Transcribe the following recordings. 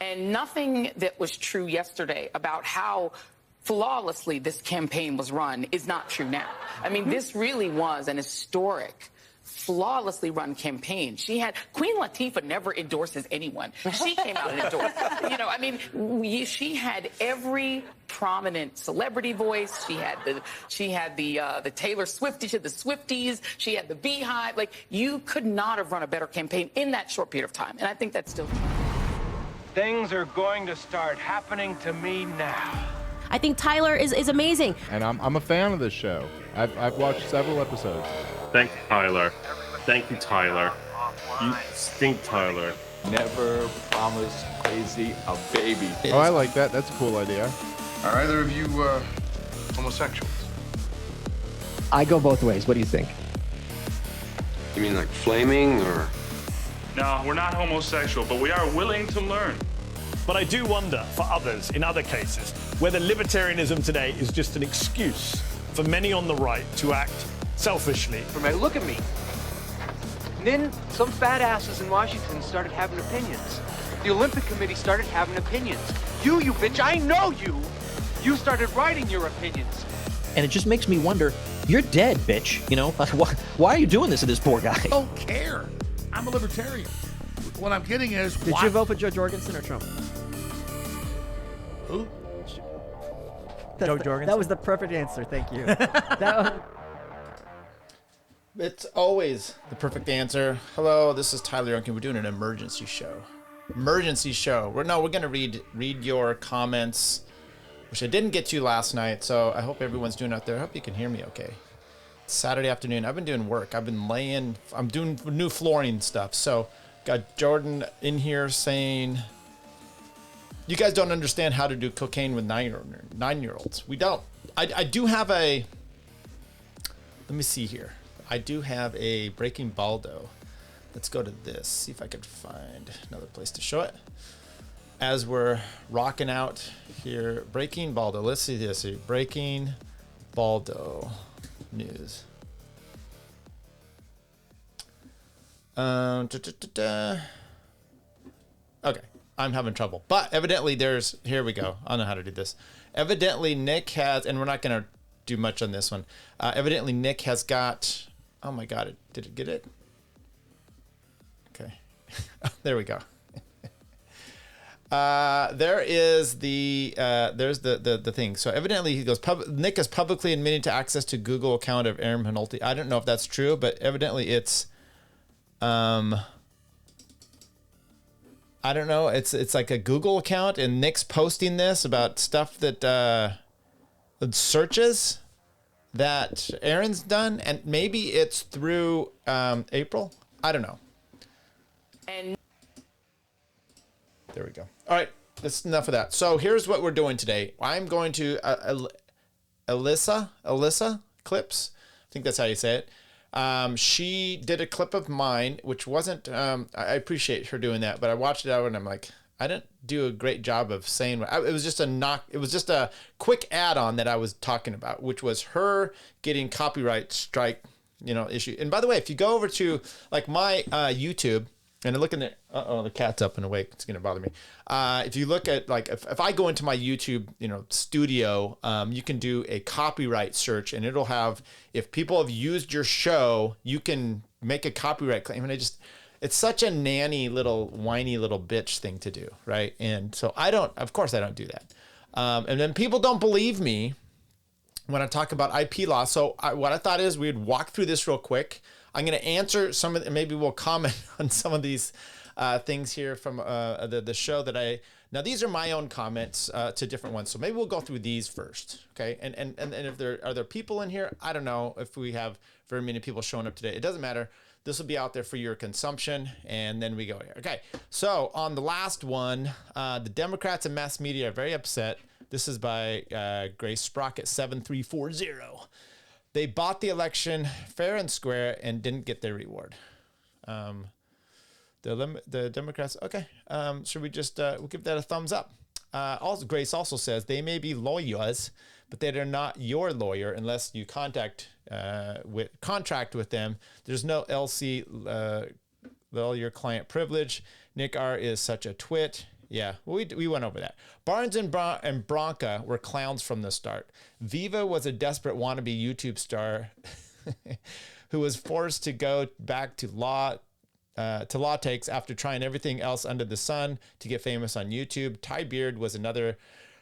And nothing that was true yesterday about how flawlessly this campaign was run is not true now. I mean, this really was an historic, flawlessly run campaign. Queen Latifah never endorses anyone. She came out and endorsed. I mean, she had every prominent celebrity voice. She had the Taylor Swifties, she had the Swifties, she had the Beehive. Like, you could not have run a better campaign in that short period of time. And I think that's still true. Things are going to start happening to me now. I think Tyler is amazing. And I'm a fan of this show. I've watched several episodes. Thank you, Tyler. Thank you, Tyler. You stink, Tyler. Never promise crazy a baby. Oh, I like that. That's a cool idea. Are either of you homosexuals? I go both ways. What do you think? You mean like flaming or? No, we're not homosexual, but we are willing to learn. But I do wonder, for others, in other cases, whether libertarianism today is just an excuse for many on the right to act selfishly. Look at me. And then some fat asses in Washington started having opinions. The Olympic Committee started having opinions. You bitch, I know you. You started writing your opinions. And it just makes me wonder, you're dead, bitch. Why are you doing this to this poor guy? I don't care. I'm a libertarian. What I'm getting is... Did you vote for Joe Jorgensen or Trump? Who? Joe Jorgensen. That was the perfect answer. Thank you. It's always the perfect answer. Hello, this is Tyler Youngkin. We're doing an emergency show. We're going to read your comments, which I didn't get to last night, so I hope everyone's doing out there. I hope you can hear me okay. It's Saturday afternoon. I've been doing work. I'm doing new flooring stuff. So got Jordan in here saying, you guys don't understand how to do cocaine with 9-year-olds. We don't. I do have let me see here. I do have a Breaking Baldo. Let's go to this. See if I could find another place to show it. As we're rocking out here, Breaking Baldo. Let's see this. Breaking Baldo news. Okay, I'm having trouble. But evidently here we go. I know how to do this. Evidently Nick has, and we're not going to do much on this one. Evidently Nick has got, oh my God, did it get it? Okay. There we go. There is there's the thing. So evidently he goes, Nick is publicly admitting to access to Google account of Aaron Penulti. I don't know if that's true, but evidently it's, I don't know. It's like a Google account, and Nick's posting this about stuff that searches that Aaron's done, and maybe it's through April. I don't know. And there we go. All right, that's enough of that. So here's what we're doing today. I'm going to Elissa Clips. I think that's how you say it. She did a clip of mine, which wasn't, I appreciate her doing that, but I watched it out and I'm like, I didn't do a great job of saying what, it was just a quick add-on that I was talking about, which was her getting copyright strike, issue. And by the way, if you go over to like my, YouTube, and look in there, the cat's up and awake. It's going to bother me. If you look at, like, if I go into my YouTube, studio, you can do a copyright search, and it'll have, if people have used your show, you can make a copyright claim. And it's such a nanny little, whiny little bitch thing to do, right? And so of course I don't do that. And then people don't believe me when I talk about IP law. So what I thought is we'd walk through this real quick. I'm going to answer some of maybe we'll comment on some of these things here from the show now these are my own comments to different ones. So maybe we'll go through these first. Okay. And if are there people in here? I don't know if we have very many people showing up today. It doesn't matter. This will be out there for your consumption. And then we go here. Okay. So on the last one, the Democrats and mass media are very upset. This is by Grace Sprocket 7340. They bought the election fair and square and didn't get their reward. The Democrats, okay. Should we just we'll give that a thumbs up? Grace also says they may be lawyers, but they are not your lawyer unless you contract with them. There's no LC lawyer client privilege. Nick R is such a twit. Yeah, we went over that. Barnes and Bronca were clowns from the start. Viva was a desperate wannabe YouTube star who was forced to go back to law takes after trying everything else under the sun to get famous on YouTube. Ty Beard was another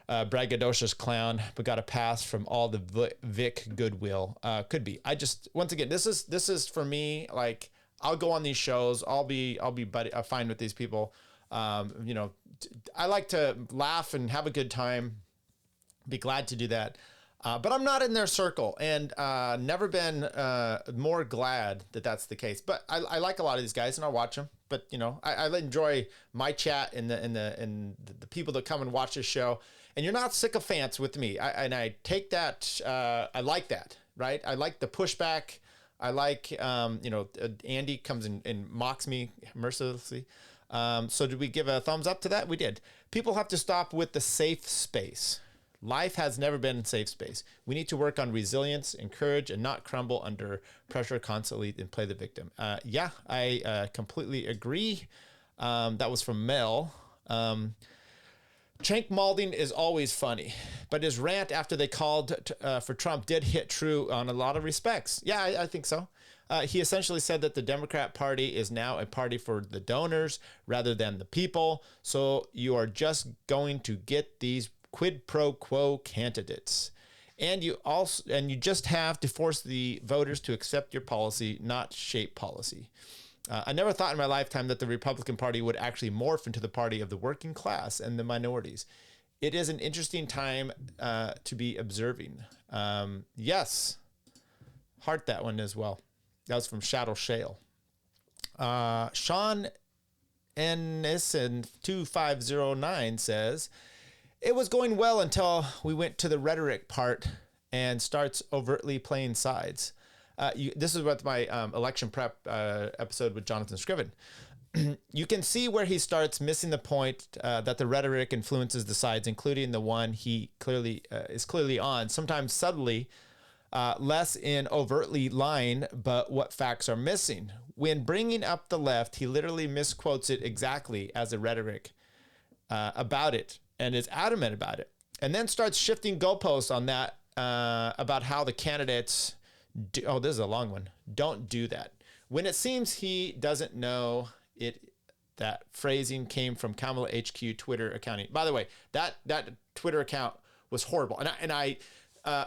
braggadocious clown, but got a pass from all the Vic goodwill. Could be. Once again, this is for me. Like, I'll go on these shows. I'll be fine with these people. You know, I like to laugh and have a good time. Be glad to do that. But I'm not in their circle, and never been more glad that that's the case. But I like a lot of these guys, and I watch them. But you know, I enjoy my chat and the people that come and watch this show. And you're not sycophants with me. I take that. I like that, right? I like the pushback. I like, Andy comes and mocks me mercilessly. So did we give a thumbs up to that? We did. People have to stop with the safe space. Life has never been a safe space. We need to work on resilience and courage and not crumble under pressure constantly and play the victim. Yeah, I completely agree. That was from Mel. Cenk Malding is always funny, but his rant after they called for Trump did hit true on a lot of respects. Yeah, I think so. He essentially said that the Democrat Party is now a party for the donors rather than the people. So you are just going to get these quid pro quo candidates. And you just have to force the voters to accept your policy, not shape policy. I never thought in my lifetime that the Republican Party would actually morph into the party of the working class and the minorities. It is an interesting time to be observing. Yes. Heart that one as well. That was from Shadow Shale. Sean Ennison 2509 says, it was going well until we went to the rhetoric part and starts overtly playing sides. This is what my election prep episode with Jonathan Scriven. You can see where he starts missing the point that the rhetoric influences the sides, including the one he is clearly on, sometimes subtly, less in overtly lying, but what facts are missing. When bringing up the left, he literally misquotes it exactly as a rhetoric about it, and is adamant about it, and then starts shifting goalposts on that about how the candidates this is a long one. Don't do that. When it seems he doesn't know it, that phrasing came from Kamala HQ Twitter account. By the way, that Twitter account was horrible. And I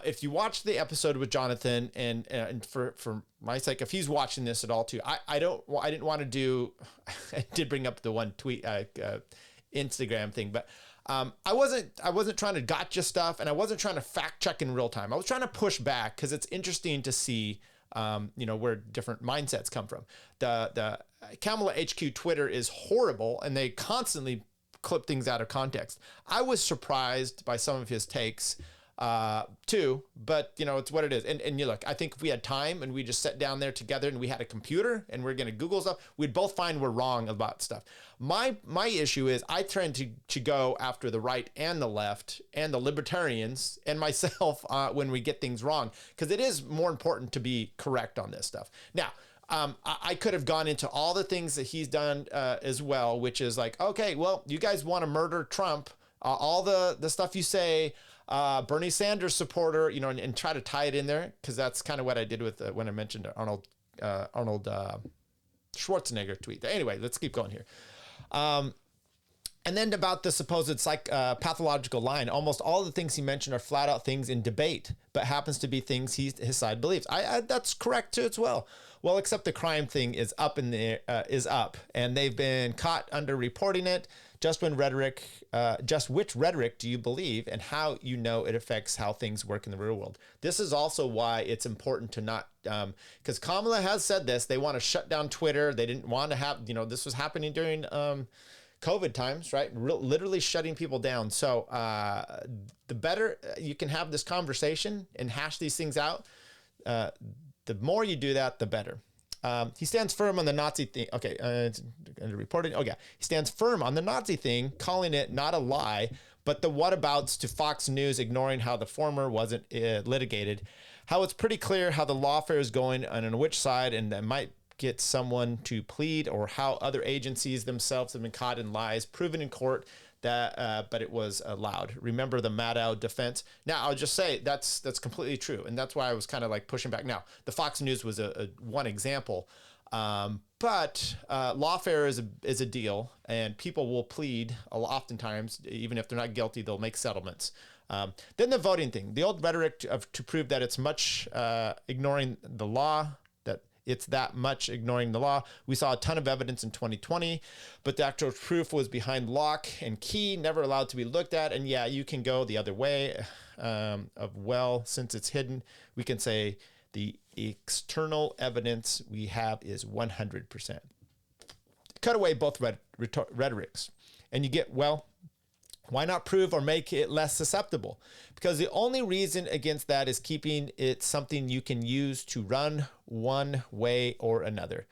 if you watch the episode with Jonathan, and for my sake, if he's watching this at all too, I didn't want to do. I did bring up the one tweet Instagram thing, but I wasn't trying to gotcha stuff, and I wasn't trying to fact check in real time. I was trying to push back because it's interesting to see, where different mindsets come from. The Kamala HQ Twitter is horrible, and they constantly clip things out of context. I was surprised by some of his takes too, but it's what it is. And you look, I think if we had time and we just sat down there together and we had a computer and we're going to Google stuff, we'd both find we're wrong about stuff. My issue is I tend to go after the right and the left and the libertarians and myself when we get things wrong, because it is more important to be correct on this stuff. Now, I could have gone into all the things that he's done as well, which is like, okay, well, you guys want to murder Trump, all the stuff you say, Bernie Sanders supporter, and try to tie it in there, because that's kind of what I did with when I mentioned Arnold Schwarzenegger tweet. Anyway, let's keep going here. And then about the supposed pathological line, almost all the things he mentioned are flat out things in debate, but happens to be things his side believes. That's correct too as well. Well, except the crime thing is up is up, and they've been caught under reporting it. Just which rhetoric do you believe, and how it affects how things work in the real world? This is also why it's important to not, because Kamala has said this. They want to shut down Twitter. They didn't want to have, this was happening during COVID times, right? Literally shutting people down. So the better you can have this conversation and hash these things out, the more you do that, the better. He stands firm on the Nazi thing. Okay, reported. Oh yeah, he stands firm on the Nazi thing, calling it not a lie, but the whatabouts to Fox News, ignoring how the former wasn't litigated. How it's pretty clear how the lawfare is going and on which side, and that might get someone to plead, or how other agencies themselves have been caught in lies proven in court but it was allowed. Remember the Maddow defense? Now, I'll just say that's completely true, and that's why I was kind of like pushing back. Now, the Fox News was a one example, but lawfare is a deal, and people will plead oftentimes, even if they're not guilty, they'll make settlements. Then the voting thing, the old rhetoric to prove that it's much ignoring the law, that it's that much ignoring the law. We saw a ton of evidence in 2020, but the actual proof was behind lock and key, never allowed to be looked at. And yeah, you can go the other way since it's hidden, we can say the external evidence we have is 100%. Cut away both rhetorics, and you get, why not prove or make it less susceptible? Because the only reason against that is keeping it something you can use to run one way or another.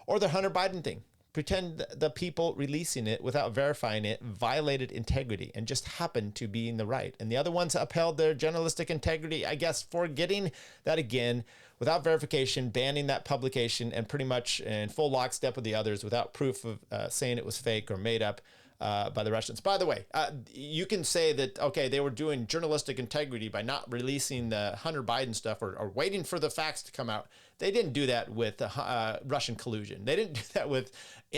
Or the Hunter Biden thing. Pretend the people releasing it without verifying it violated integrity and just happened to be in the right. And the other ones upheld their journalistic integrity, I guess, forgetting that again, without verification, banning that publication, and pretty much in full lockstep with the others without proof of saying it was fake or made up by the Russians. By the way, you can say that, okay, they were doing journalistic integrity by not releasing the Hunter Biden stuff or waiting for the facts to come out. They didn't do that with Russian collusion. They didn't do that with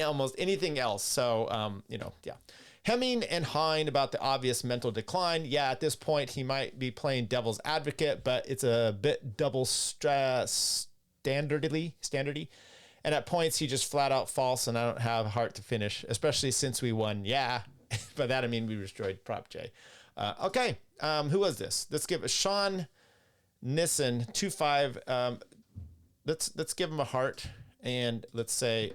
almost anything else. So, yeah. Hemming and hawing about the obvious mental decline. Yeah, at this point, he might be playing devil's advocate, but it's a bit double standardy. And at points, he just flat out false, and I don't have a heart to finish, especially since we won. Yeah, by that I mean we destroyed Prop J. Okay, who was this? Let's give Sean Nissen 25. Let's give him a heart, and let's say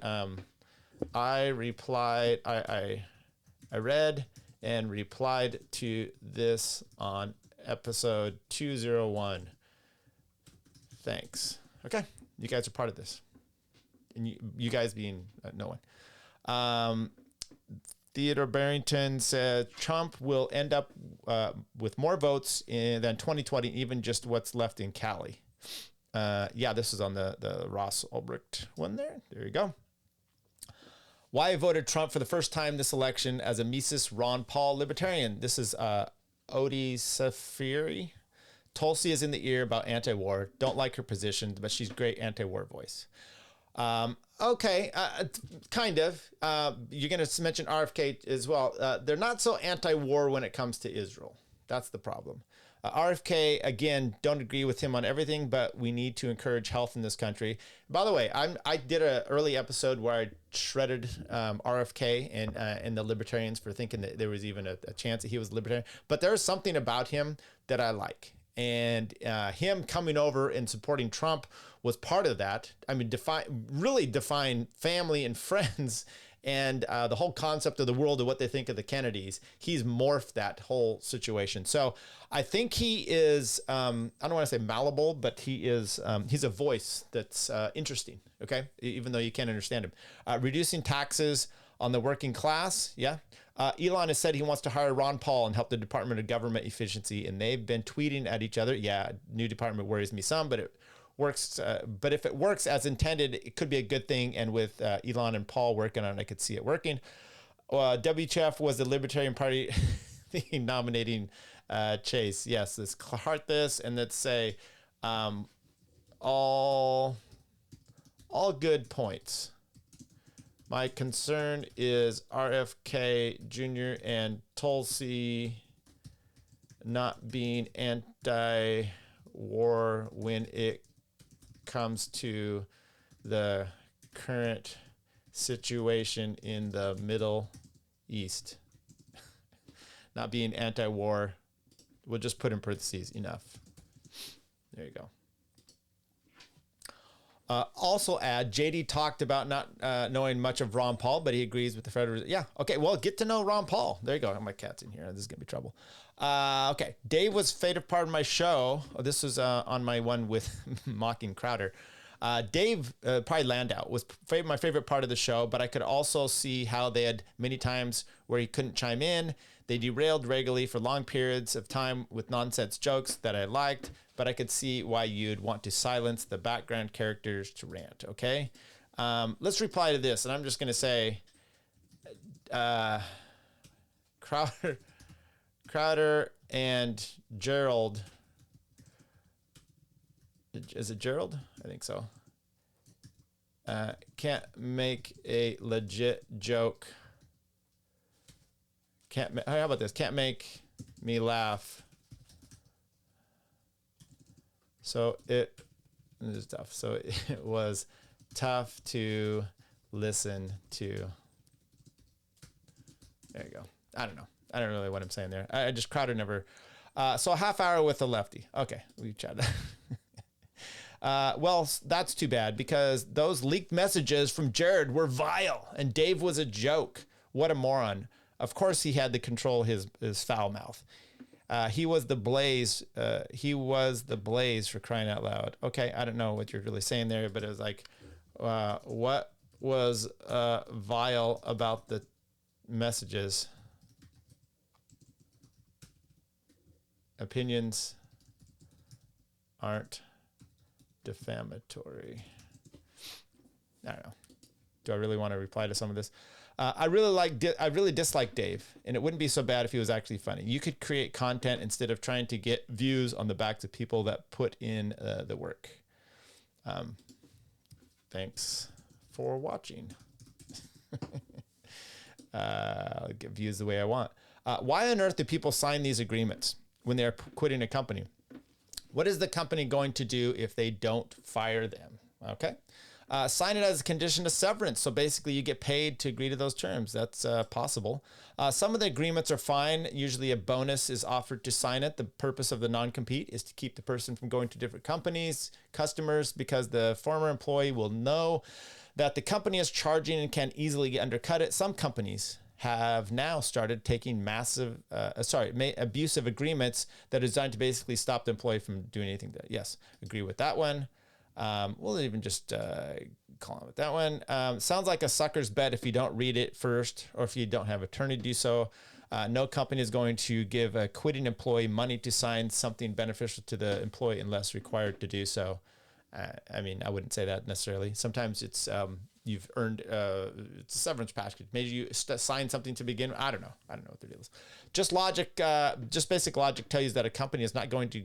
I replied. I read and replied to this on episode 201. Thanks. Okay, you guys are part of this. And you guys being no one. Theodore Barrington said Trump will end up with more votes than 2020, even just what's left in Cali. Yeah, this is on the Ross Ulbricht one there. There you go. Why I voted Trump for the first time this election as a Mises Ron Paul libertarian. This is Odie Safiri. Tulsi is in the ear about anti-war. Don't like her position, but she's great anti-war voice. Okay, kind of. You're going to mention RFK as well. They're not so anti-war when it comes to Israel. That's the problem. RFK, again, don't agree with him on everything, but we need to encourage health in this country. By the way, I did an early episode where I shredded RFK and the libertarians for thinking that there was even a chance that he was libertarian. But there's something about him that I like. And him coming over and supporting Trump was part of that. I mean, really define family and friends and the whole concept of the world and what they think of the Kennedys. He's morphed that whole situation. So I think he is, I don't want to say malleable, but he's a voice that's interesting, okay? Even though you can't understand him. Reducing taxes on the working class, yeah. Elon has said he wants to hire Ron Paul and help the Department of Government Efficiency, and they've been tweeting at each other. Yeah, new department worries me some, but it works. But if it works as intended, it could be a good thing. And with Elon and Paul working on it, I could see it working. WTF was the Libertarian Party nominating Chase. Yes, let's heart this, and let's say all good points. My concern is RFK Jr. and Tulsi not being anti-war when it comes to the current situation in the Middle East. Not being anti-war. We'll just put in parentheses, enough. There you go. Also add, JD talked about not knowing much of Ron Paul, but he agrees with the federal. Yeah. Okay. Well, get to know Ron Paul. There you go. My cat's in here. This is going to be trouble. Okay. Dave was favorite part of my show. This was on my one with mocking Crowder. Dave, probably Landau, was my favorite part of the show, but I could also see how they had many times where he couldn't chime in. They derailed regularly for long periods of time with nonsense jokes that I liked, but I could see why you'd want to silence the background characters to rant, okay? Let's reply to this, and I'm just going to say, Crowder and Gerald. Is it Gerald? I think so. Can't make a legit joke. How about this? Can't make me laugh. So it is tough. So it was tough to listen to. There you go. I don't know. I don't really know what I'm saying there. I just Crowder never. So a half hour with a lefty. Okay, we chatted. Well, that's too bad because those leaked messages from Jared were vile and Dave was a joke. What a moron. Of course he had to control his foul mouth. He was the blaze. He was the blaze, for crying out loud. Okay, I don't know what you're really saying there, but it was like, what was vile about the messages? Opinions aren't defamatory. I don't know. Do I really want to reply to some of this? I really dislike Dave, and it wouldn't be so bad if he was actually funny. You could create content instead of trying to get views on the backs of people that put in the work. Thanks for watching. I'll get views the way I want. Why on earth do people sign these agreements when they're quitting a company? What is the company going to do if they don't fire them? Okay. Sign it as a condition of severance. So basically you get paid to agree to those terms. That's possible. Some of the agreements are fine. Usually a bonus is offered to sign it. The purpose of the non-compete is to keep the person from going to different companies, customers, because the former employee will know that the company is charging and can easily undercut it. Some companies have now started taking abusive agreements that are designed to basically stop the employee from doing anything. Yes, agree with that one. We'll even just call on with that one. Sounds like a sucker's bet if you don't read it first or if you don't have attorney do so. No company is going to give a quitting employee money to sign something beneficial to the employee unless required to do so. I mean, I wouldn't say that necessarily. Sometimes it's you've earned it's a severance package. Maybe you sign something to begin with. I don't know what the deal is. Just logic, just basic logic tells you that a company is not going to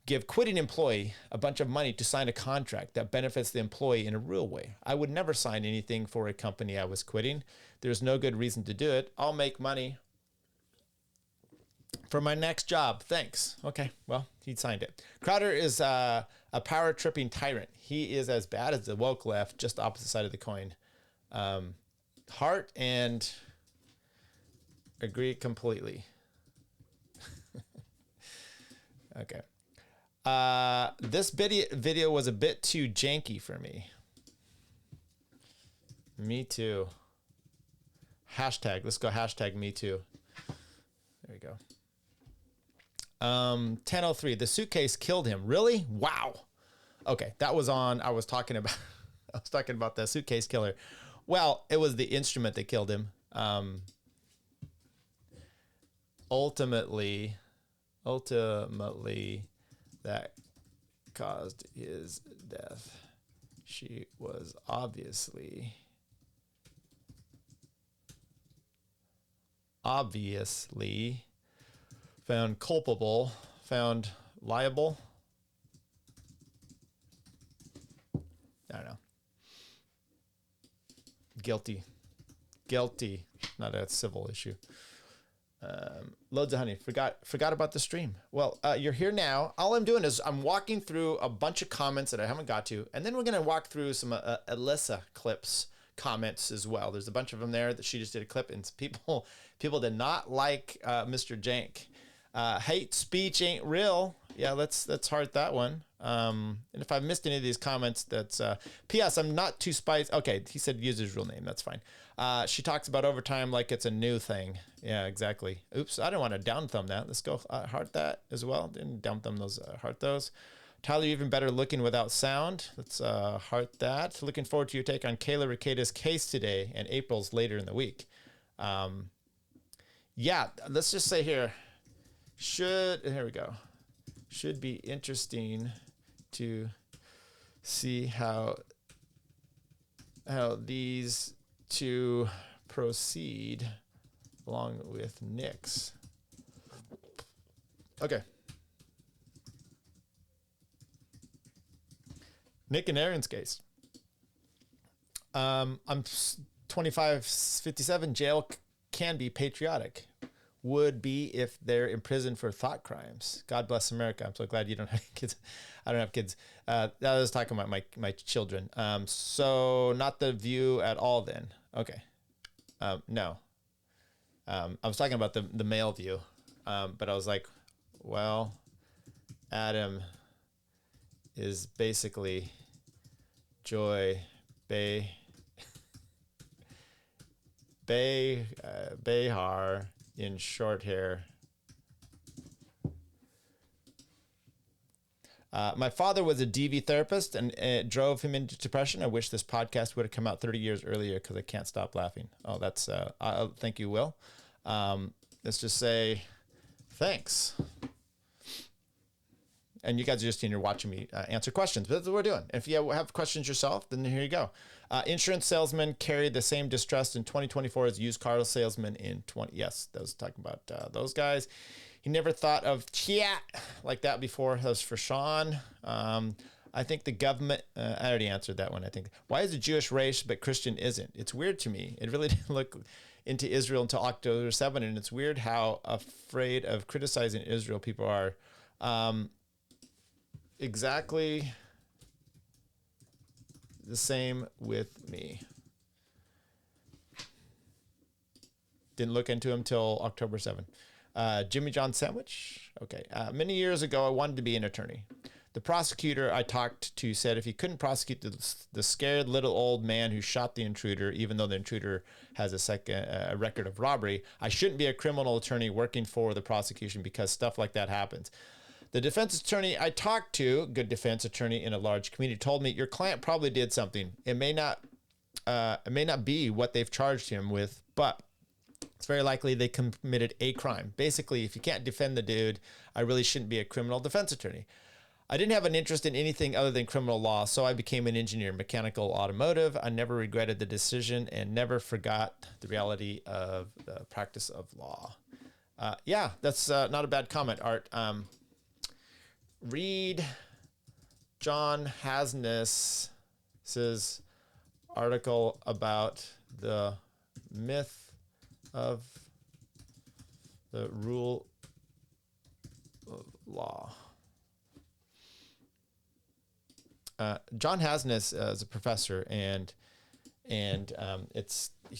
give quitting employee a bunch of money to sign a contract that benefits the employee in a real way. I would never sign anything for a company I was quitting. There's no good reason to do it. I'll make money for my next job. Thanks. Okay, well, he signed it. Crowder is a power-tripping tyrant. He is as bad as the woke left, just opposite side of the coin. Heart and agree completely. Okay. This video was a bit too janky for me. Me too. Hashtag. Let's go hashtag me too. There we go. 10:03. The suitcase killed him. Really? Wow. Okay, that was on. I was talking about the suitcase killer. Well, it was the instrument that killed him. Ultimately, that caused his death. She was obviously found culpable, found liable. I don't know. Guilty. Not a civil issue. Loads of honey. Forgot about the stream. Well, you're here now. All I'm doing is I'm walking through a bunch of comments that I haven't got to, and then we're going to walk through some Elissa Clips comments as well. There's a bunch of them there that she just did a clip, and people did not like Mr. Jank. Hate speech ain't real. Yeah, let's heart that one. And if I missed any of these comments, that's P.S. I'm not too spicy. Okay, he said use his real name. That's fine. She talks about overtime like it's a new thing. Yeah, exactly. Oops, I don't want to down thumb that. Let's go heart that as well. Didn't down thumb those. Heart those. Tyler, even better looking without sound. Let's heart that. Looking forward to your take on Kayla Ricado's case today and April's later in the week. Yeah, let's just say here. Here we go. Should be interesting to see how these two proceed. along with Nick's. Okay. Nick and Aaron's case. I'm 2557. Jail can be patriotic. Would be if they're imprisoned for thought crimes. God bless America. I'm so glad you don't have kids. I don't have kids. I was talking about my children. So not the view at all then. Okay. No. I was talking about the male view. But I was like, well, Adam is basically Joy Behar in short hair. My father was a DV therapist, and it drove him into depression. I wish this podcast would have come out 30 years earlier because I can't stop laughing. Oh, that's thank you, Will. Let's just say thanks. And you guys are just in here watching me answer questions. But that's what we're doing. If you have questions yourself, then here you go. Insurance salesmen carried the same distrust in 2024 as used car salesmen in 20. Yes, that was talking about those guys. He never thought of chat like that before. That was for Sean. I think the government, I already answered that one, I think. Why is it Jewish race but Christian isn't? It's weird to me. It really didn't look into Israel until October 7, and it's weird how afraid of criticizing Israel people are. Exactly the same with me. Didn't look into him till October 7. Jimmy John Sandwich. Okay. Many years ago, I wanted to be an attorney. The prosecutor I talked to said if he couldn't prosecute the scared little old man who shot the intruder, even though the intruder has a record of robbery, I shouldn't be a criminal attorney working for the prosecution because stuff like that happens. The defense attorney I talked to, good defense attorney in a large community, told me your client probably did something. It may not be what they've charged him with, but it's very likely they committed a crime. Basically, if you can't defend the dude, I really shouldn't be a criminal defense attorney. I didn't have an interest in anything other than criminal law, so I became an engineer, mechanical, automotive. I never regretted the decision and never forgot the reality of the practice of law. Yeah, that's not a bad comment, Art. Read John Hasness's article about the myth of the rule of law. John Hasness is a professor, and he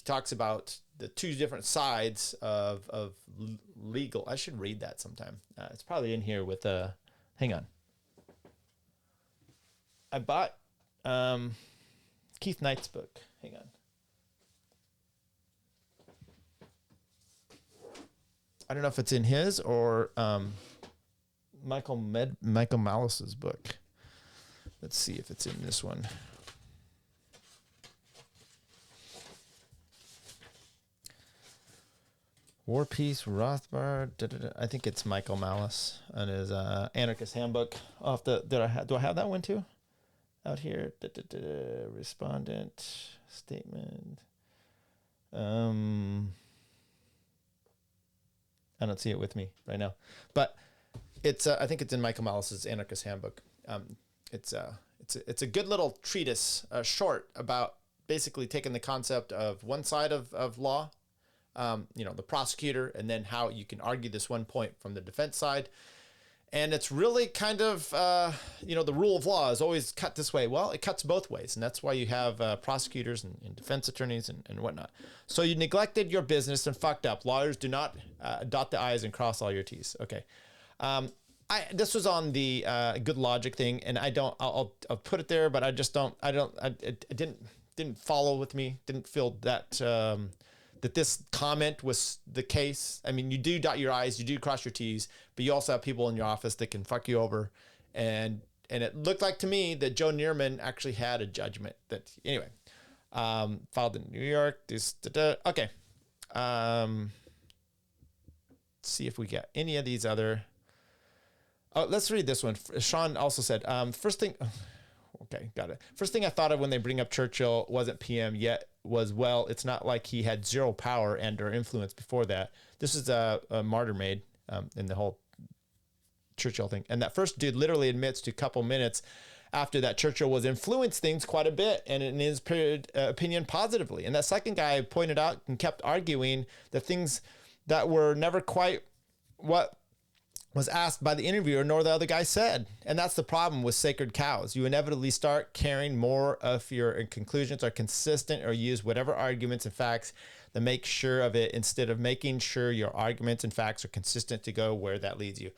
talks about the two different sides of legal. I should read that sometime. It's probably in here with hang on. I bought Keith Knight's book. Hang on. I don't know if it's in his or Michael Malice's book. Let's see if it's in this one. War Peace, Rothbard. I think it's Michael Malice and his Anarchist Handbook. Do I have that one too? Out here, respondent statement. I don't see it with me right now, but it's. I think it's in Michael Malice's Anarchist Handbook. It's a good little treatise, short, about basically taking the concept of one side of law. The prosecutor, and then how you can argue this one point from the defense side. And it's really kind of, the rule of law is always cut this way. Well, it cuts both ways. And that's why you have prosecutors and defense attorneys and whatnot. So you neglected your business and fucked up. Lawyers do not dot the I's and cross all your T's. Okay. This was on the good logic thing, and I'll put it there, but I just it didn't follow with me. Didn't feel that, that this comment was the case. I mean, you do dot your I's, you do cross your T's, but you also have people in your office that can fuck you over. And it looked like to me that Joe Neerman actually had a judgment that, anyway, filed in New York. Okay. Let's see if we get any of these other. Oh, let's read this one. Sean also said, first thing, okay, got it. First thing I thought of when they bring up Churchill wasn't PM yet was, well, it's not like he had zero power and or influence before that. This is a martyr made in the whole Churchill thing. And that first dude literally admits to a couple minutes after that Churchill was influenced things quite a bit, and in his opinion positively. And that second guy pointed out and kept arguing the things that were never quite what was asked by the interviewer nor the other guy said. And that's the problem with sacred cows. You inevitably start caring more if your conclusions are consistent or use whatever arguments and facts that make sure of it, instead of making sure your arguments and facts are consistent to go where that leads you.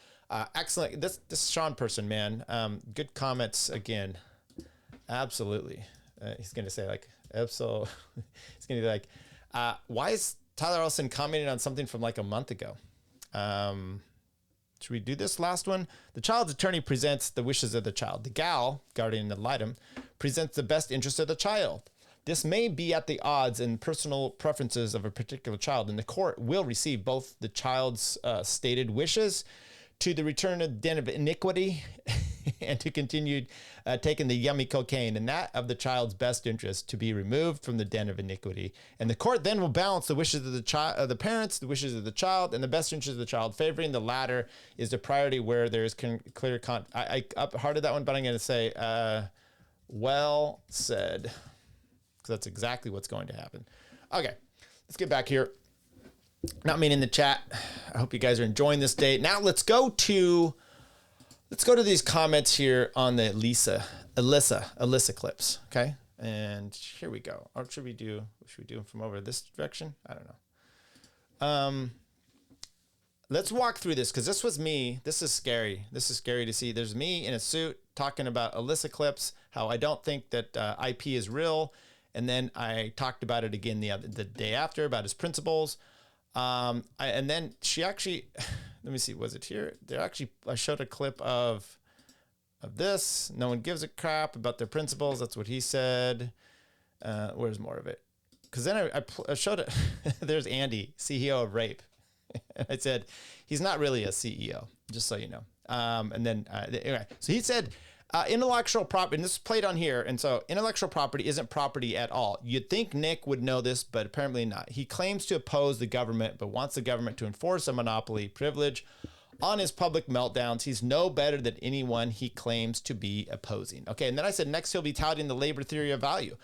Excellent. This Sean person, man. Good comments again. Absolutely. He's going to say like, absolutely. He's going to be like, why is Tyler Ellison commenting on something from like a month ago? Should we do this last one? The child's attorney presents the wishes of the child. The gal, guardian ad litem, presents the best interest of the child. This may be at the odds and personal preferences of a particular child, and the court will receive both the child's stated wishes to the return of the den of iniquity and to continue taking the yummy cocaine, and that of the child's best interest to be removed from the den of iniquity. And the court then will balance the wishes of the child, of the parents, the wishes of the child, and the best interest of the child. Favoring the latter is the priority where there is clear I up-hearted that one, but I'm going to say, well said, because that's exactly what's going to happen. Okay, let's get back here. Not meaning the chat. I hope you guys are enjoying this day. Now let's go to these comments here on the Elissa Clips. Okay, and here we go. Or should we do them from over this direction? I don't know. Let's walk through this because this was me. This is scary. This is scary to see. There's me in a suit talking about Elissa Clips, how I don't think that IP is real, and then I talked about it again the day after about his principles. And then she actually, let me see, was it here? I showed a clip of this. No one gives a crap about their principles. That's what he said. Where's more of it? Because then I showed it. There's Andy, CEO of Rape. I said, he's not really a CEO, just so you know. And then, anyway, so he said, intellectual property, and this is played on here, and so intellectual property isn't property at all. You'd think Nick would know this, but apparently not. He claims to oppose the government, but wants the government to enforce a monopoly privilege on his public meltdowns. He's no better than anyone he claims to be opposing. Okay, and then I said next he'll be touting the labor theory of value.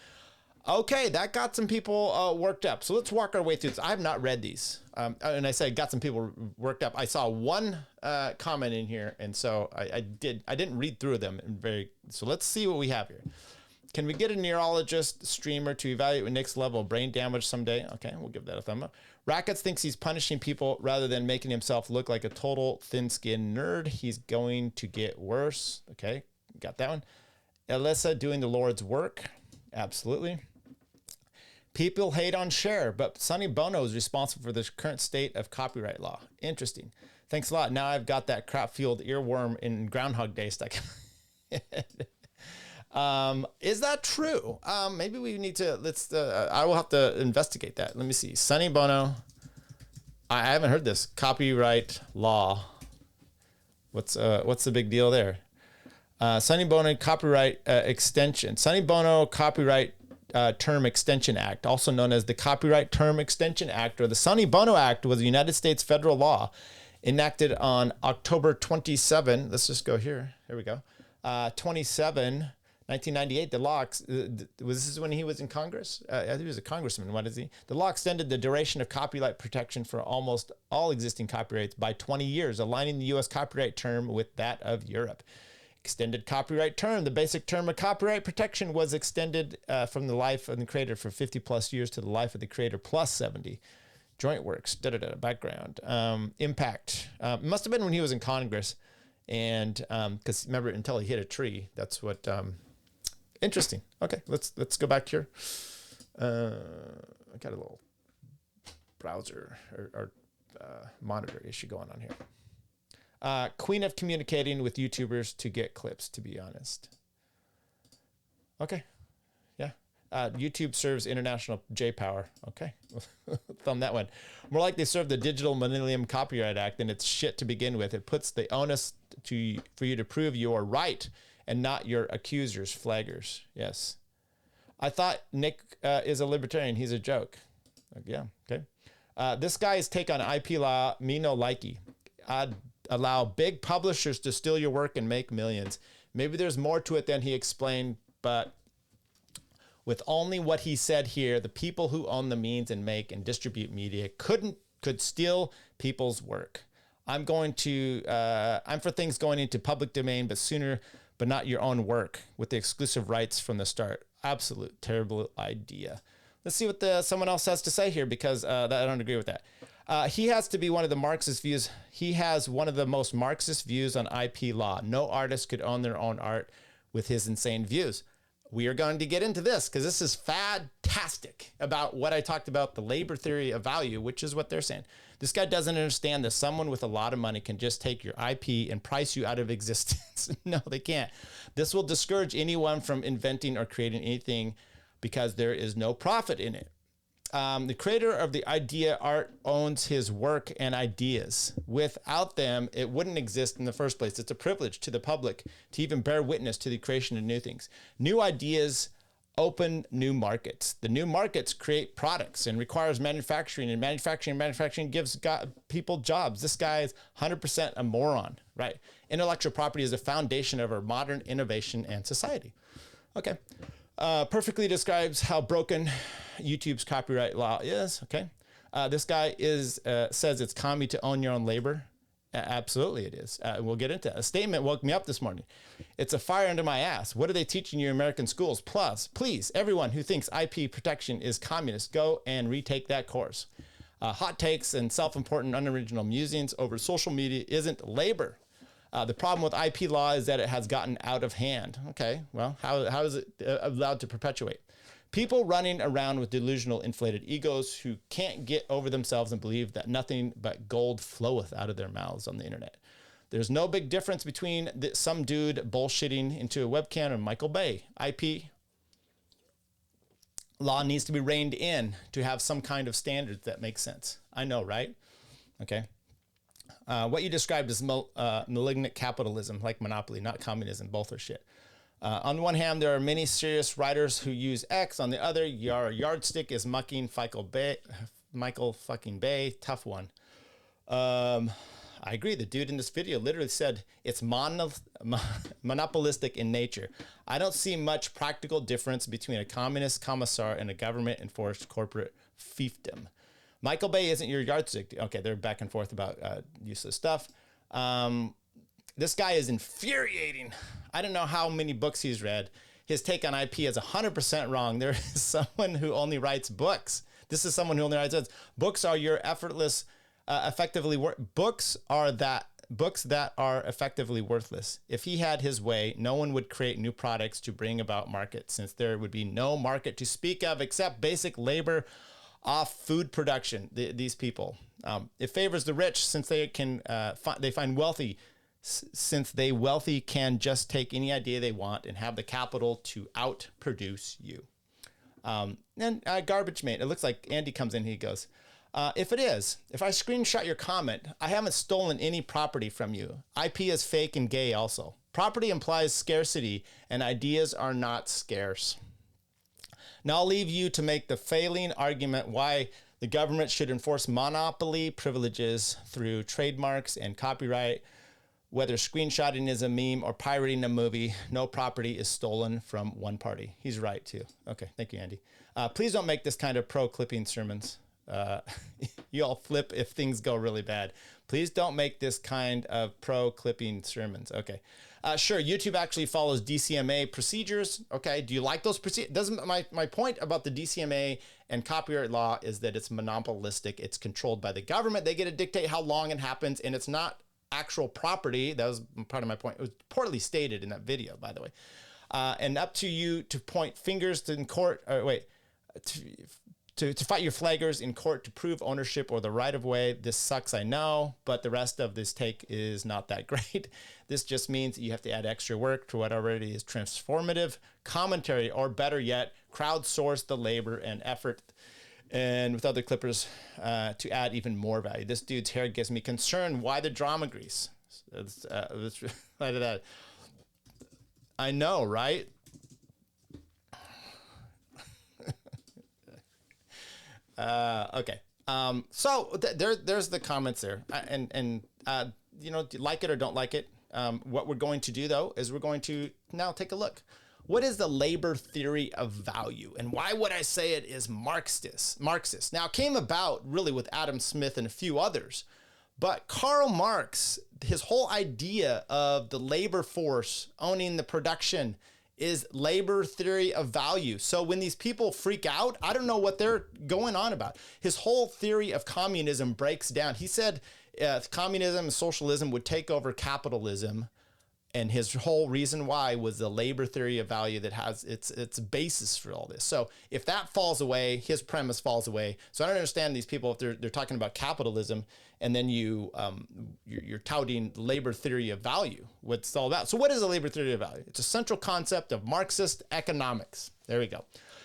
Okay, that got some people worked up. So let's walk our way through this. I have not read these. And I said got some people worked up. I saw one comment in here, and so I didn't read through them. So let's see what we have here. Can we get a neurologist streamer to evaluate Nick's level of brain damage someday? Okay, we'll give that a thumb up. Rackets thinks he's punishing people rather than making himself look like a total thin-skinned nerd. He's going to get worse. Okay, got that one. Elissa doing the Lord's work. Absolutely. People hate on Cher, but Sonny Bono is responsible for the current state of copyright law. Interesting. Thanks a lot. Now I've got that crap-fueled earworm in Groundhog Day stuck. Is that true? Maybe we need to, I will have to investigate that. Let me see. Sonny Bono. I haven't heard this. Copyright law. What's the big deal there? Sonny Bono copyright extension. Sonny Bono copyright Term Extension Act, also known as the Copyright Term Extension Act, or the Sonny Bono Act, was a United States federal law enacted on October 27. Let's just go here. Here we go. 27, 1998. The law, this is when he was in Congress? I think he was a congressman. What is he? The law extended the duration of copyright protection for almost all existing copyrights by 20 years, aligning the U.S. copyright term with that of Europe. Extended copyright term. The basic term of copyright protection was extended from the life of the creator for 50 plus years to the life of the creator plus 70. Joint works, background. Impact. Must have been when he was in Congress. And because remember, until he hit a tree, that's what, interesting. Okay, let's go back here. I got a little browser or monitor issue going on here. Queen of communicating with YouTubers to get clips, to be honest. Okay. Yeah. YouTube serves international J-Power. Okay. Thumb that one. More like they serve the Digital Millennium Copyright Act, and it's shit to begin with. It puts the onus for you to prove you are right and not your accusers, flaggers. Yes. I thought Nick is a libertarian. He's a joke. Yeah, okay. This guy's take on IP law, me no likey. I'd allow big publishers to steal your work and make millions. Maybe there's more to it than he explained, but with only what he said here, the people who own the means and make and distribute media could steal people's work. I'm for things going into public domain, but sooner, but not your own work with the exclusive rights from the start. Absolute terrible idea. Let's see what someone else has to say here, because I don't agree with that. He has to be one of the Marxist views. He has one of the most Marxist views on IP law. No artist could own their own art with his insane views. We are going to get into this because this is fantastic about what I talked about, the labor theory of value, which is what they're saying. This guy doesn't understand that someone with a lot of money can just take your IP and price you out of existence. No, they can't. This will discourage anyone from inventing or creating anything because there is no profit in it. The creator of the idea art owns his work and ideas. Without them, it wouldn't exist in the first place. It's a privilege to the public to even bear witness to the creation of new things. New ideas open new markets. The new markets create products and requires manufacturing, and manufacturing gives people jobs. This guy is 100% a moron, right? Intellectual property is the foundation of our modern innovation and society. Okay. Perfectly describes how broken YouTube's copyright law is. Okay. This guy says it's commie to own your own labor. Absolutely it is. We'll get into it. A statement woke me up this morning. It's a fire under my ass. What are they teaching you in American schools? Plus, please, everyone who thinks IP protection is communist, go and retake that course. Hot takes and self-important unoriginal musings over social media isn't labor. The problem with IP law is that it has gotten out of hand. Okay, well, how is it allowed to perpetuate? People running around with delusional, inflated egos who can't get over themselves and believe that nothing but gold floweth out of their mouths on the internet. There's no big difference between some dude bullshitting into a webcam and Michael Bay. IP law needs to be reined in to have some kind of standards that make sense. I know, right? Okay. What you described as malignant capitalism, like monopoly, not communism. Both are shit. On the one hand, there are many serious writers who use X. On the other, your yardstick is Michael fucking Bay. Tough one. I agree. The dude in this video literally said it's monopolistic in nature. I don't see much practical difference between a communist commissar and a government-enforced corporate fiefdom. Michael Bay isn't your yardstick. Okay, they're back and forth about useless stuff. This guy is infuriating. I don't know how many books he's read. His take on IP is 100% wrong. There is someone who only writes books. This is someone who only writes books. Books are your effortless, books that are effectively worthless. If he had his way, no one would create new products to bring about market, since there would be no market to speak of except basic labor off food production. These people, it favors the rich since they can they find wealthy, since they wealthy can just take any idea they want and have the capital to outproduce you. And garbage mate. It looks like Andy comes in. He goes, if I screenshot your comment, I haven't stolen any property from you. IP is fake and gay also. Property implies scarcity, and ideas are not scarce. Now I'll leave you to make the failing argument why the government should enforce monopoly privileges through trademarks and copyright. Whether screenshotting is a meme or pirating a movie, no property is stolen from one party. He's right too. Okay, thank you, Andy. Please don't make this kind of pro-clipping sermons. You all flip if things go really bad. Please don't make this kind of pro-clipping sermons. Okay. Sure, YouTube actually follows DCMA procedures. Okay, do you like those procedures? My point about the DCMA and copyright law is that it's monopolistic. It's controlled by the government. They get to dictate how long it happens, and it's not actual property. That was part of my point. It was poorly stated in that video, by the way. And up to you to point fingers in court, to fight your flaggers in court to prove ownership or the right of way. This sucks, I know, but the rest of this take is not that great. This just means you have to add extra work to what already is transformative commentary, or better yet, crowdsource the labor and effort, and with other clippers to add even more value. This dude's hair gives me concern. Why the drama grease? I know, right? Okay. So there's the comments there, and you know, like it or don't like it. What we're going to do though is we're going to now take a look. What is the labor theory of value, and why would I say it is Marxist? Now, it came about really with Adam Smith and a few others, but Karl Marx, his whole idea of the labor force owning the production is labor theory of value. So when these people freak out, I don't know what they're going on about. His whole theory of communism breaks down. He said communism and socialism would take over capitalism. And his whole reason why was the labor theory of value that has its basis for all this. So if that falls away, his premise falls away. So I don't understand these people if they're talking about capitalism and then you're touting labor theory of value. What's it all about? So what is the labor theory of value? It's a central concept of Marxist economics. There we go.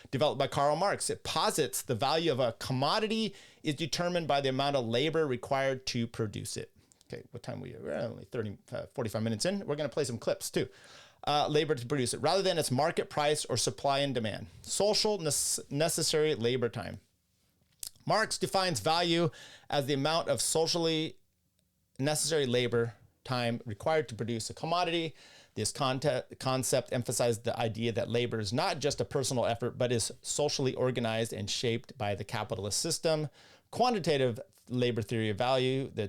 Developed by Karl Marx. It posits the value of a commodity is determined by the amount of labor required to produce it. Okay, what time we're only 45 minutes in. We're going to play some clips too. Labor to produce it, rather than its market price or supply and demand. Social necessary labor time. Marx defines value as the amount of socially necessary labor time required to produce a commodity. This concept emphasizes the idea that labor is not just a personal effort, but is socially organized and shaped by the capitalist system. Quantitative labor theory of value, the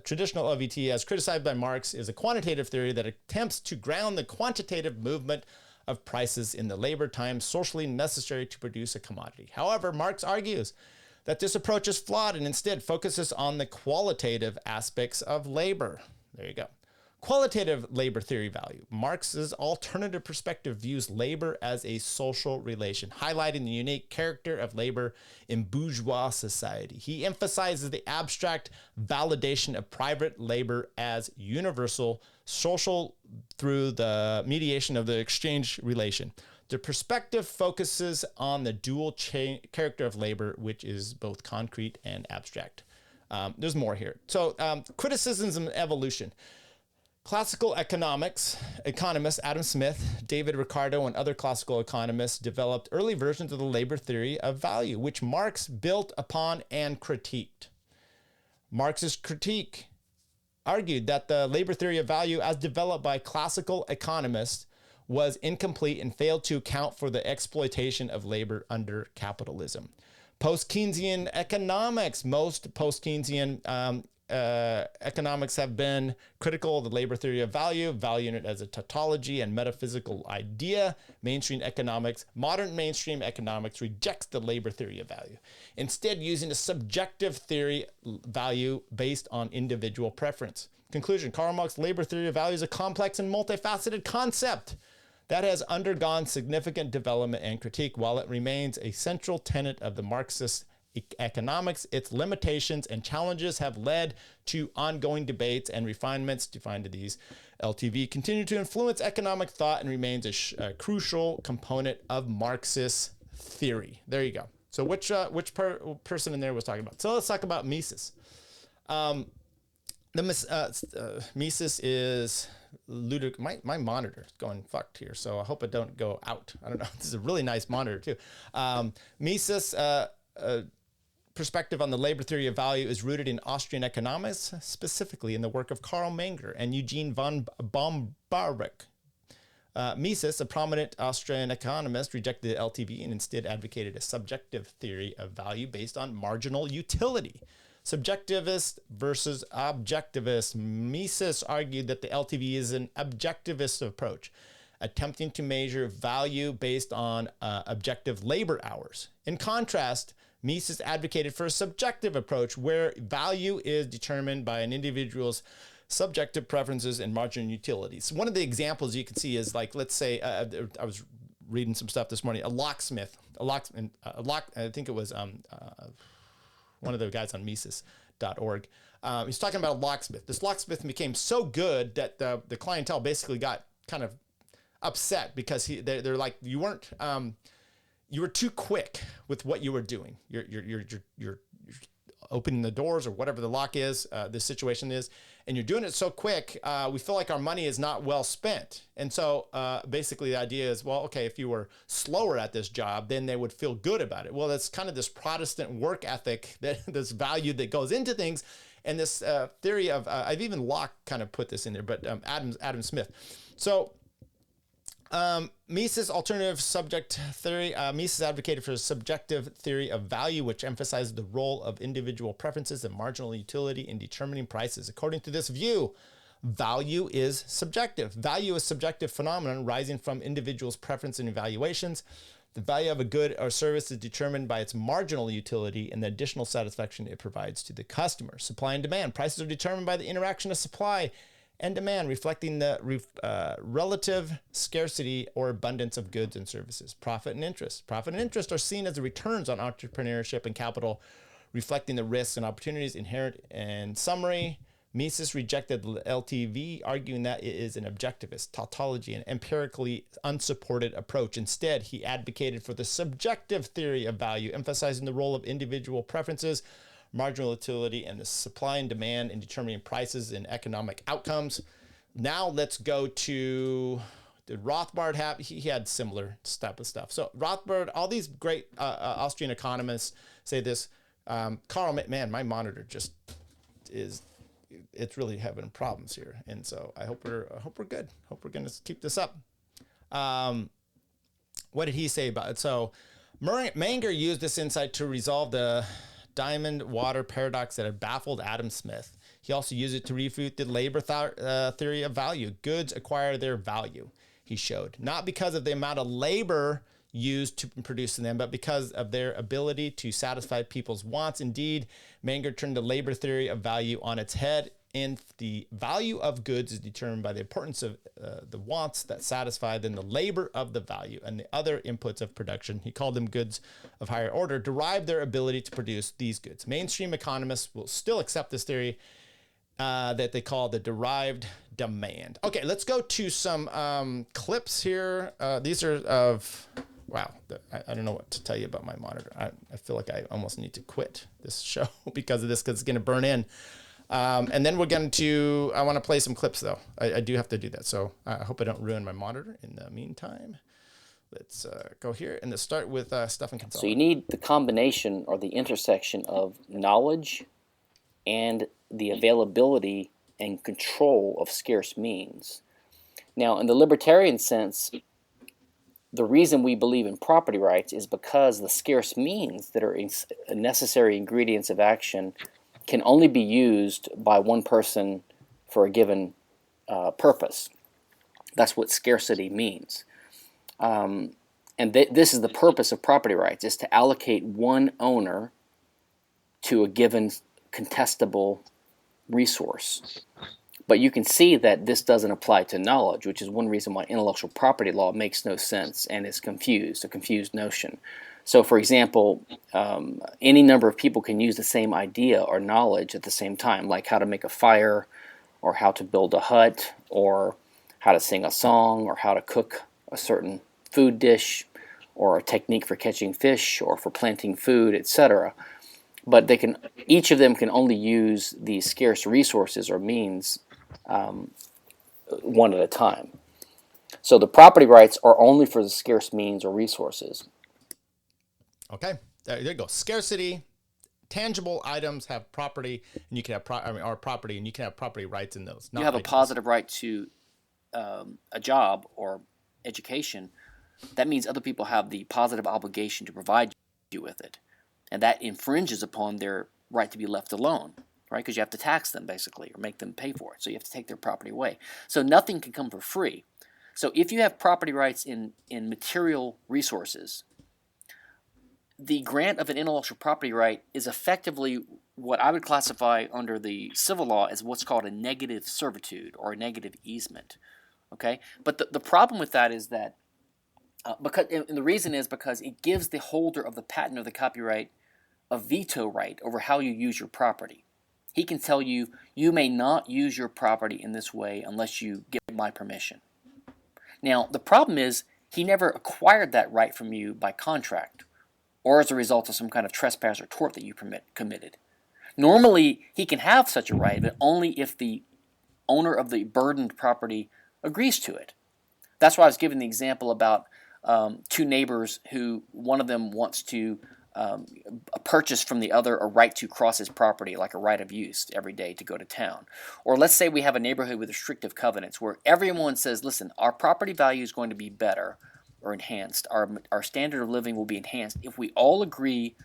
traditional LVT, as criticized by Marx, is a quantitative theory that attempts to ground the quantitative movement of prices in the labor time socially necessary to produce a commodity. However, Marx argues that this approach is flawed and instead focuses on the qualitative aspects of labor. There you go. Qualitative labor theory value. Marx's alternative perspective views labor as a social relation, highlighting the unique character of labor in bourgeois society. He emphasizes the abstract validation of private labor as universal, social through the mediation of the exchange relation. The perspective focuses on the dual character of labor, which is both concrete and abstract. There's more here. So criticisms and evolution. Classical economists Adam Smith, David Ricardo, and other classical economists developed early versions of the labor theory of value, which Marx built upon and critiqued. Marx's critique argued that the labor theory of value as developed by classical economists was incomplete and failed to account for the exploitation of labor under capitalism. Post-Keynesian economics, most post-Keynesian economics have been critical of the labor theory of value, valuing it as a tautology and metaphysical idea. Modern mainstream economics rejects the labor theory of value, instead using a subjective theory value based on individual preference. Conclusion, Karl Marx's labor theory of value is a complex and multifaceted concept that has undergone significant development and critique. While it remains a central tenet of the Marxist economics, its limitations and challenges have led to ongoing debates and refinements defined to these. LTV continue to influence economic thought and remains a crucial component of Marxist theory. There you go. So which person in there was talking about? So let's talk about Mises. Mises is ludicrous. My monitor is going fucked here, so I hope it don't go out. I don't know. This is a really nice monitor too. Mises perspective on the labor theory of value is rooted in Austrian economics, specifically in the work of Karl Menger and Eugene von Böhm-Bawerk. Mises, a prominent Austrian economist, rejected the LTV and instead advocated a subjective theory of value based on marginal utility. Subjectivist versus objectivist. Mises argued that the LTV is an objectivist approach, attempting to measure value based on objective labor hours. In contrast, Mises advocated for a subjective approach where value is determined by an individual's subjective preferences and marginal utilities. One of the examples you can see is, like, let's say, I was reading some stuff this morning, a locksmith, I think it was one of the guys on Mises.org. He's talking about a locksmith. This locksmith became so good that the clientele basically got kind of upset because they're like, you were too quick with what you were doing. You're opening the doors or whatever the lock is, this situation is, and you're doing it so quick, we feel like our money is not well spent. And so basically the idea is, well, okay, if you were slower at this job, then they would feel good about it. Well, that's kind of this Protestant work ethic, that this value that goes into things. And this theory of, I've even Locke kind of put this in there, but Adam Smith. So Mises' alternative subject theory, Mises advocated for a subjective theory of value, which emphasizes the role of individual preferences and marginal utility in determining prices. According to this view, value is subjective. Value is a subjective phenomenon rising from individuals' preference and evaluations. The value of a good or service is determined by its marginal utility and the additional satisfaction it provides to the customer. Supply and demand. Prices are determined by the interaction of supply and demand, reflecting the relative scarcity or abundance of goods and services. Profit and interest. Profit and interest are seen as the returns on entrepreneurship and capital, reflecting the risks and opportunities inherent. In summary, Mises rejected LTV, arguing that it is an objectivist, tautology, and empirically unsupported approach. Instead, he advocated for the subjective theory of value, emphasizing the role of individual preferences, marginal utility, and the supply and demand in determining prices and economic outcomes. Now let's go to, did Rothbard have, he had similar type of stuff. So Rothbard, all these great Austrian economists say this. Carl, man, my monitor just is, it's really having problems here. And so I hope we're good. Hope we're going to keep this up. What did he say about it? So Menger used this insight to resolve the diamond water paradox that had baffled Adam Smith. He also used it to refute the labor theory of value. Goods acquire their value, he showed, not because of the amount of labor used to produce them, but because of their ability to satisfy people's wants. Indeed, Menger turned the labor theory of value on its head, and the value of goods is determined by the importance of the wants that satisfy, then the labor of the value and the other inputs of production, he called them goods of higher order, derive their ability to produce these goods. Mainstream economists will still accept this theory that they call the derived demand. Okay, let's go to some clips here. These are of, wow, I don't know what to tell you about my monitor. I feel like I almost need to quit this show because of this, because it's going to burn in. And then we're going to, I want to play some clips though. I do have to do that. So I hope I don't ruin my monitor in the meantime. Let's go here and let's start with Stefan Kinsella. So you need the combination or the intersection of knowledge and the availability and control of scarce means. Now, in the libertarian sense, the reason we believe in property rights is because the scarce means that are necessary ingredients of action can only be used by one person for a given purpose. That's what scarcity means. And this is the purpose of property rights, is to allocate one owner to a given contestable resource. But you can see that this doesn't apply to knowledge, which is one reason why intellectual property law makes no sense and is confused, a confused notion. So, for example, any number of people can use the same idea or knowledge at the same time, like how to make a fire, or how to build a hut, or how to sing a song, or how to cook a certain food dish, or a technique for catching fish, or for planting food, etc. But they can, each of them can only use these scarce resources or means one at a time. So the property rights are only for the scarce means or resources. Okay, there you go. Scarcity, tangible items have property, and you can have property, and you can have property rights in those. You have a positive right to a job or education. That means other people have the positive obligation to provide you with it, and that infringes upon their right to be left alone, right? Because you have to tax them basically, or make them pay for it. So you have to take their property away. So nothing can come for free. So if you have property rights in material resources, the grant of an intellectual property right is effectively what I would classify under the civil law as what's called a negative servitude or a negative easement. Okay, but the problem with that is that and the reason is because it gives the holder of the patent or the copyright a veto right over how you use your property. He can tell you, you may not use your property in this way unless you give my permission. Now, the problem is he never acquired that right from you by contract, or as a result of some kind of trespass or tort that you committed. Normally, he can have such a right, but only if the owner of the burdened property agrees to it. That's why I was giving the example about two neighbors who one of them wants to purchase from the other a right to cross his property, like a right of use every day to go to town. Or let's say we have a neighborhood with restrictive covenants where everyone says, listen, our property value is going to be better or enhanced. Our standard of living will be enhanced if we all agree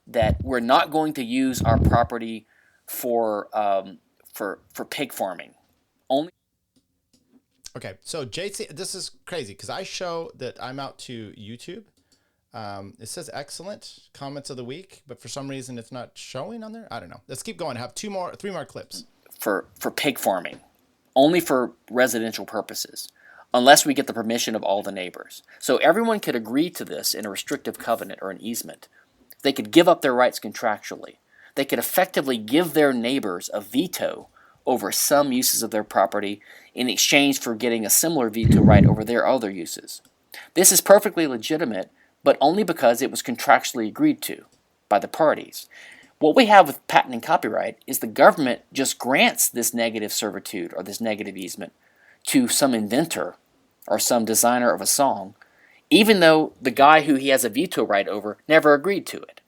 that we're not going to use our property for pig farming. Only. Okay, so JC, this is crazy because I show that I'm out to YouTube. It says excellent comments of the week, but for some reason it's not showing on there. I don't know. Let's keep going. I have three more clips. For pig farming, only for residential purposes, unless we get the permission of all the neighbors. So everyone could agree to this in a restrictive covenant or an easement. They could give up their rights contractually. They could effectively give their neighbors a veto over some uses of their property in exchange for getting a similar veto right over their other uses. This is perfectly legitimate, but only because it was contractually agreed to by the parties. What we have with patent and copyright is the government just grants this negative servitude or this negative easement to some inventor or some designer of a song, even though the guy who he has a veto right over never agreed to it.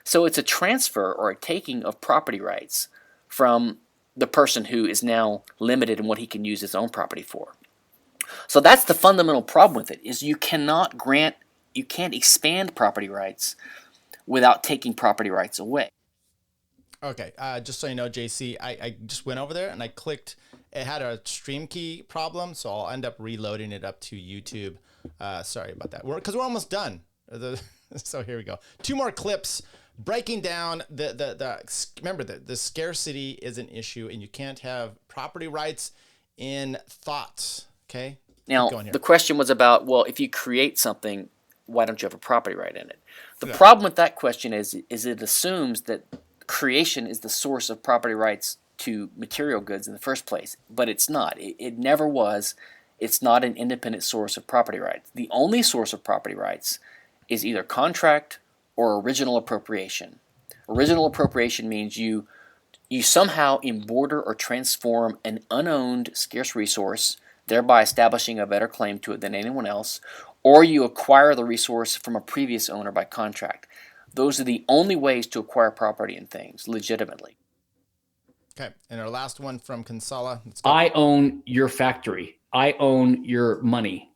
So it's a transfer or a taking of property rights from the person who is now limited in what he can use his own property for. So that's the fundamental problem with it, is you can't expand property rights without taking property rights away. Okay, just so you know, JC, I just went over there and I clicked. It had a stream key problem, so I'll end up reloading it up to YouTube. Sorry about that. Because we're almost done. So here we go. 2 more clips breaking down remember the scarcity is an issue, and you can't have property rights in thoughts. Okay. Now the question was about, well, if you create something, why don't you have a property right in it? The problem with that question is it assumes that creation is the source of property rights to material goods in the first place, but it's not. It never was. It's not an independent source of property rights. The only source of property rights is either contract or original appropriation. Original appropriation means you somehow embroider or transform an unowned scarce resource, thereby establishing a better claim to it than anyone else, or you acquire the resource from a previous owner by contract. Those are the only ways to acquire property and things legitimately. Okay, and our last one from Consala. I own your factory. I own your money.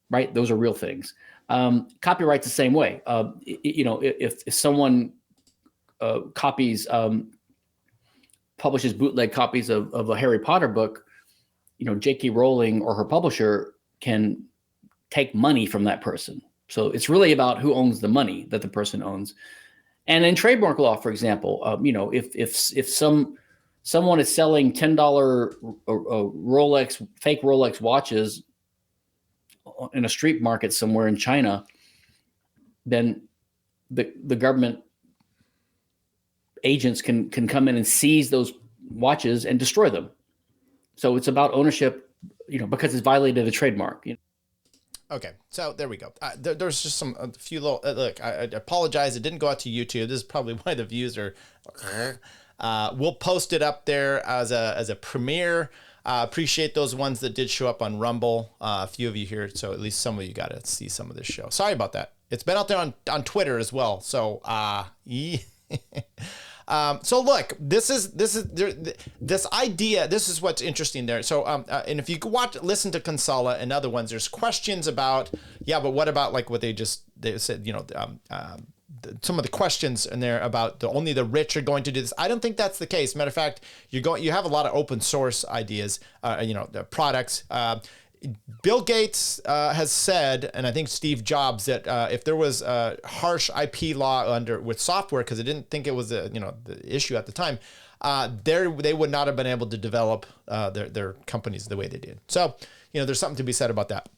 Right? Those are real things. Copyright's the same way. If someone publishes bootleg copies of a Harry Potter book, J.K. Rowling or her publisher can take money from that person. So it's really about who owns the money that the person owns. And in trademark law, for example, if someone is selling $10 Rolex, fake Rolex watches in a street market somewhere in China, then the government agents can come in and seize those watches and destroy them. So it's about ownership, because it's violated a trademark. Okay, so there we go. There's just a few little look. I apologize. It didn't go out to YouTube. This is probably why the views are. We'll post it up there as a premiere. Appreciate those ones that did show up on Rumble. A few of you here, so at least some of you got to see some of this show. Sorry about that. It's been out there on Twitter as well. So so look, this idea. This is what's interesting there. So and if you listen to Consala and other ones, there's questions about but what about like what they said, some of the questions in there about only the rich are going to do this. I don't think that's the case. Matter of fact, you have a lot of open source ideas, the products. Bill Gates has said, and I think Steve Jobs, that if there was a harsh IP law with software, because they didn't think it was the issue at the time, they would not have been able to develop their companies the way they did. So there's something to be said about that.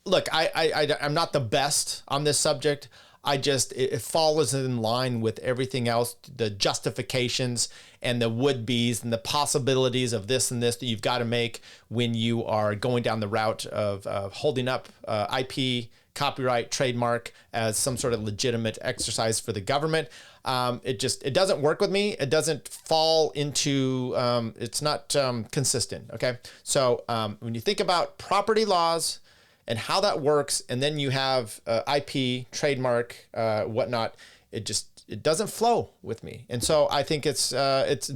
Look, I'm not the best on this subject. It falls in line with everything else, the justifications and the would-bes and the possibilities of this and this that you've got to make when you are going down the route of holding up IP, copyright, trademark as some sort of legitimate exercise for the government. It doesn't work with me. It doesn't fall into, it's not consistent. Okay. So when you think about property laws and how that works, and then you have IP, trademark, whatnot, it doesn't flow with me. And so I think it's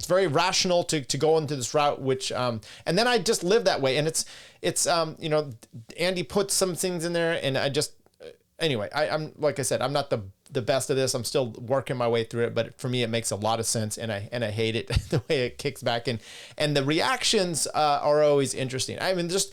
very rational to go into this route, which, and then I just live that way. And it's you know, Andy puts some things in there, and I just, anyway, I'm, like I said, I'm not the best of this. I'm still working my way through it, but for me, it makes a lot of sense, and I hate it the way it kicks back in, and the reactions are always interesting. I mean, just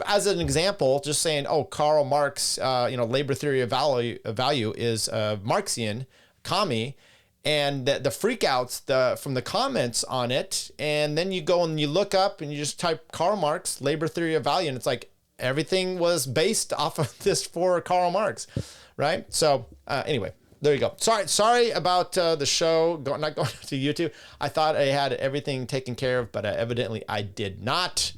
as an example, just saying, oh, Karl Marx, you know, labor theory of value is Marxian, commie, and the freakouts from the comments on it, and then you go and you look up and you just type Karl Marx, labor theory of value, and it's like everything was based off of this for Karl Marx, right? So anyway, there you go. Sorry about the show not going to YouTube. I thought I had everything taken care of, but evidently I did not.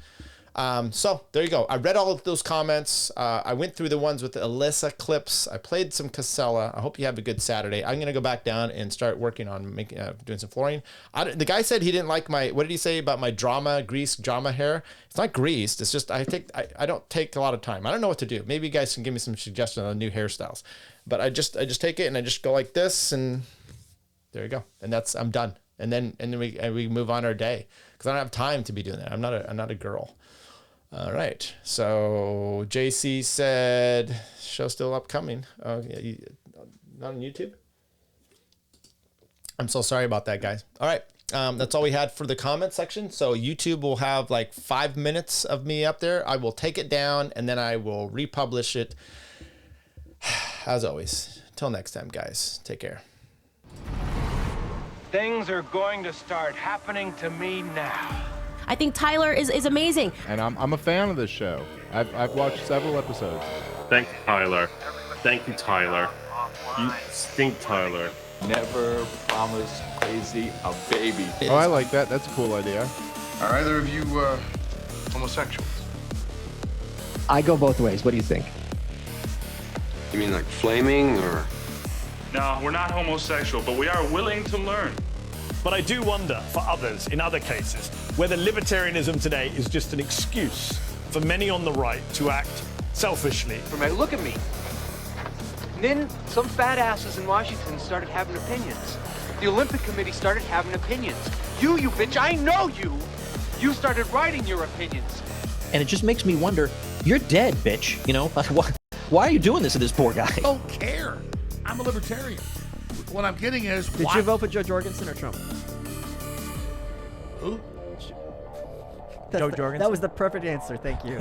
So there you go. I read all of those comments. I went through the ones with the Elissa Clips. I played some Casella. I hope you have a good Saturday. I'm going to go back down and start working on doing some flooring. The guy said he didn't like what did he say about my grease drama hair? It's not greased. It's just, I don't take a lot of time. I don't know what to do. Maybe you guys can give me some suggestions on new hairstyles, but I just take it and I just go like this, and there you go. And I'm done. And then we move on our day, because I don't have time to be doing that. I'm not a girl. All right. So JC said, show still upcoming. Oh, yeah, not on YouTube? I'm so sorry about that, guys. All right. That's all we had for the comment section. So YouTube will have like 5 minutes of me up there. I will take it down, and then I will republish it. As always, till next time, guys. Take care. Things are going to start happening to me now. I think Tyler is amazing. And I'm a fan of this show. I've watched several episodes. Thank you, Tyler. Thank you, Tyler. You stink, Tyler. Never promise crazy a baby. Oh, I like that. That's a cool idea. Are either of you homosexuals? I go both ways. What do you think? You mean like flaming or? No, we're not homosexual, but we are willing to learn. But I do wonder, for others, in other cases, whether libertarianism today is just an excuse for many on the right to act selfishly. Look at me. And then some fat asses in Washington started having opinions. The Olympic Committee started having opinions. You bitch, I know you! You started writing your opinions. And it just makes me wonder, you're dead, bitch. You know, why are you doing this to this poor guy? I don't care. I'm a libertarian. What I'm getting is, Did you vote for Joe Jorgensen or Trump? Who? Joe Jorgensen. That was the perfect answer. Thank you.